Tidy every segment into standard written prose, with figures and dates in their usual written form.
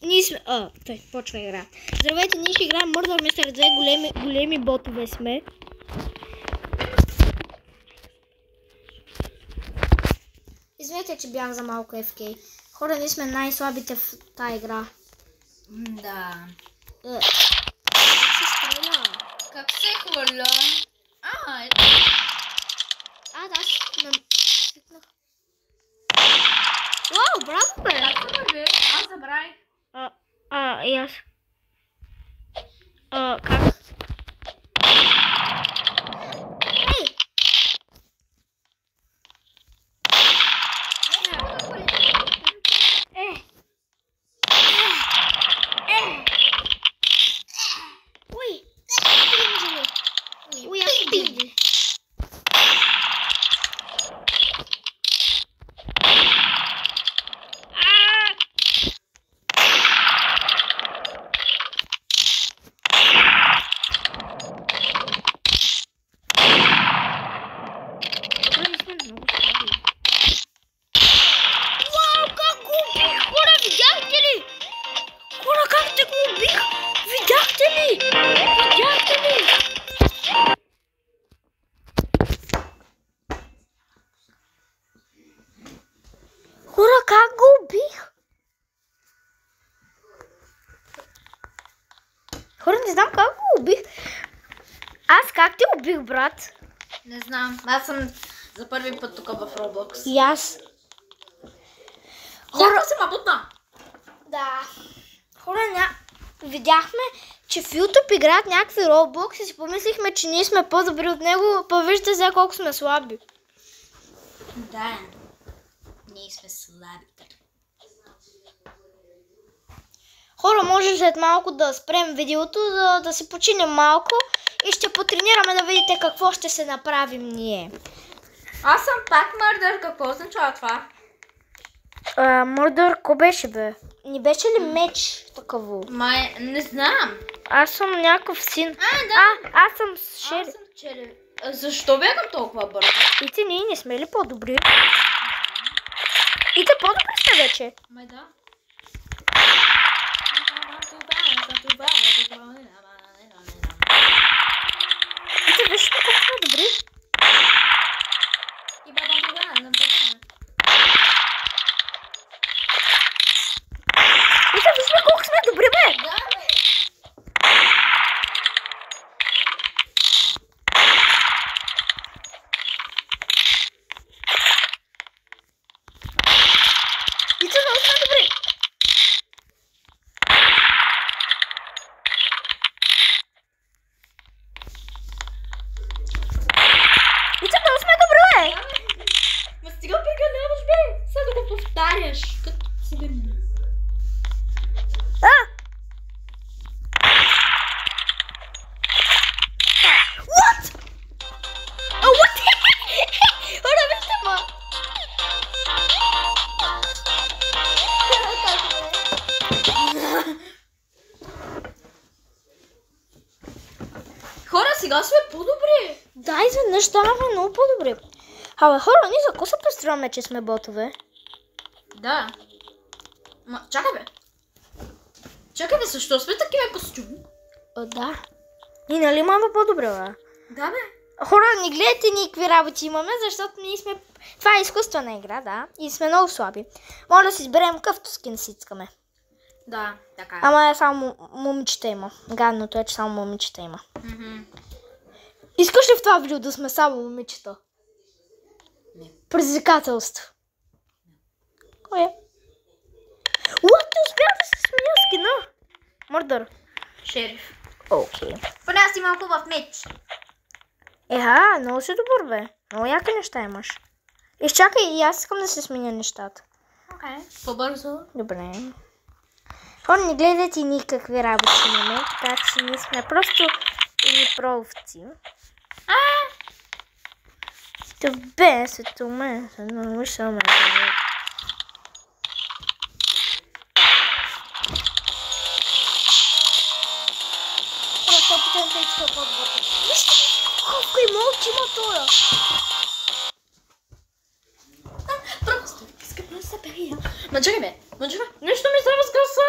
Ние сме... той почва игра. Здравейте, ние ще играем Murder Mystery 2, големи ботове сме. Извинете, че бях за малко FK. Хора, ние сме най-слабите в тази игра. Да. Как се стреля? Как се хвърля? Да, свикнах. Вау, браво, бе! Как се върви? Аз забравих. И аз. Как? Ей! Ой! Пинджили! Ой, аз пинджили! Как го убих? Хора, не знам как го убих. Аз как те убих, брат? Не знам. Аз съм за първи път тук в Roblox. И аз. Хора се мабутна. Да. Хора, видяхме, че в YouTube играят някакви Roblox и си помислихме, че ние сме по-добри от него. Виждате сега колко сме слаби. Да. Ние сме слаби. Хора, може след малко да спрем видеото, за да си починем малко и ще потренираме да видите какво ще се направим ние. Аз съм пак мърдър. Какво означава това? Мърдър, ко беше, бе? Не беше ли меч такъво? Май, не знам. Аз съм някакъв син. Да. Аз съм шериф. Аз съм шериф. Защо бягам толкова бързо? И ти ние не сме ли по-добри? И те по-добри сте вече. Май да. И те виж колко сме добри. И те виж колко сме добри, бе. Да, бе. И те много сме добри. И те много сме добри, бе. Ма стига прекаляваш, бе. Сега да го повтаряш. Като си бе. What? What? Хора, вижте ма. Хора, сега сме по-добри. Да, изведнъж станахме много по-добри. Абе, хора, ние за какво се представяме, че сме ботове? Да. Ма, чакай, бе. Чакай, бе, защо сме такива костюми? Да. И нали имаме по-добре, бе? Да, бе. Хора, не гледайте ни какви работи имаме, защото ние сме... Това е изкуствена игра, да. И сме много слаби. Може да си изберем какъвто скин си искаме. Да, така е. Ама само момичета има. Гадното е, че само момичета има. Мгм. Искаш ли в това видео да сме само момичета? Не. Предизвикателство. Кое? Уа, ти успя да се сменя скина. Мърдър. Шериф. Окей. Поне аз имам хубав меч. Много си добър, бе. Много яки неща имаш. Изчакай, и аз искам да се сменя нещата. Окей. По-бързо. Добре. Хора, не гледайте никакви работи имаме, така че ние сме просто едни провци. Добре, светоме, но виждаме. Вижте колко има очи мотора. Просто искам да се бия. Ма чакай, бе. Нещо ми става с гласа.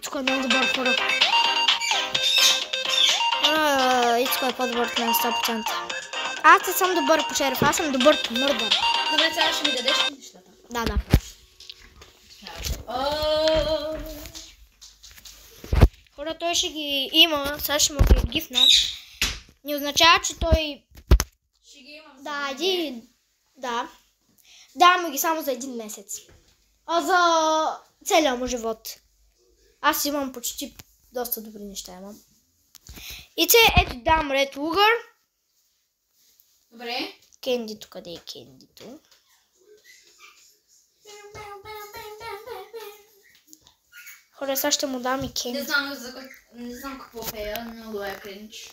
Ицко е много добър хора. Ицко е по-добър от мен 100%. Аз не съм добър по шериф, аз съм добър по мърдър. Добре, сега ще ми дадеш нещата. Да. Хора, той ще ги има, сега ще му ги гифна. Не означава, че той... Ще ги имам. Да. Даваме ги само за 1 месец. А за целия му живот. Аз имам почти доста добри неща имам. И ето дам Red Luger. Добре. Кендито, къде е Кендито? Хора, сега ще му дам и Кенди. Не знам какво пея, много е кринч.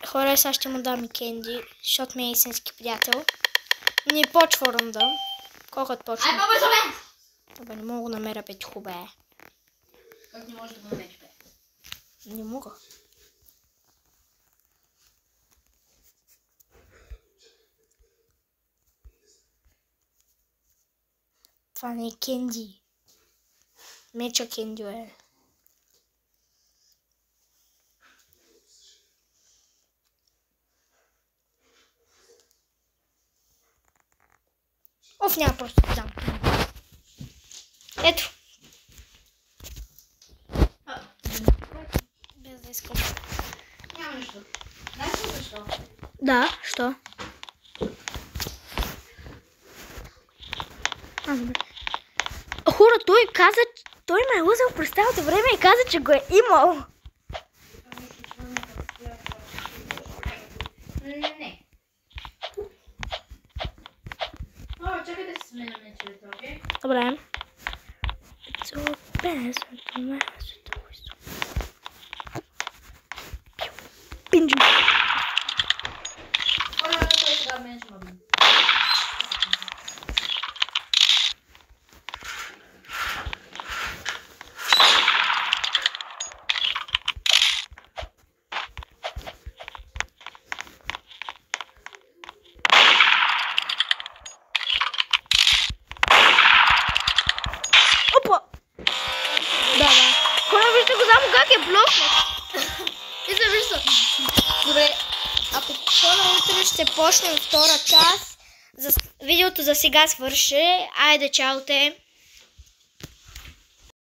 Хора, сега ще му дам и Кенди, защото ми е истински приятел. Не почва рунда. Колкото почва? Ай, по-бързо бе! Абе, не мога да намеря Петихо, бе. Как не можеш да го намериш, бе? Не мога. Това не е Кенди. Меча Кенди е. Оф, няма просто да дам. Ето. Без да искам. Няма нищо. Знаеш ли защо? Да, що? Хора, той каза, той ме е лъзал през цялото време и каза, че го е имал. Не. Чакай да се сменя мечовете, окей? Добре. Пинджу. Той сега мене ще мъбим. Опа! Да. Хора, вижте го само как е блокнат. Вижте. Добре, ако хора утре ще почнем втора част, видеото за сега свърши. Айде, чао те!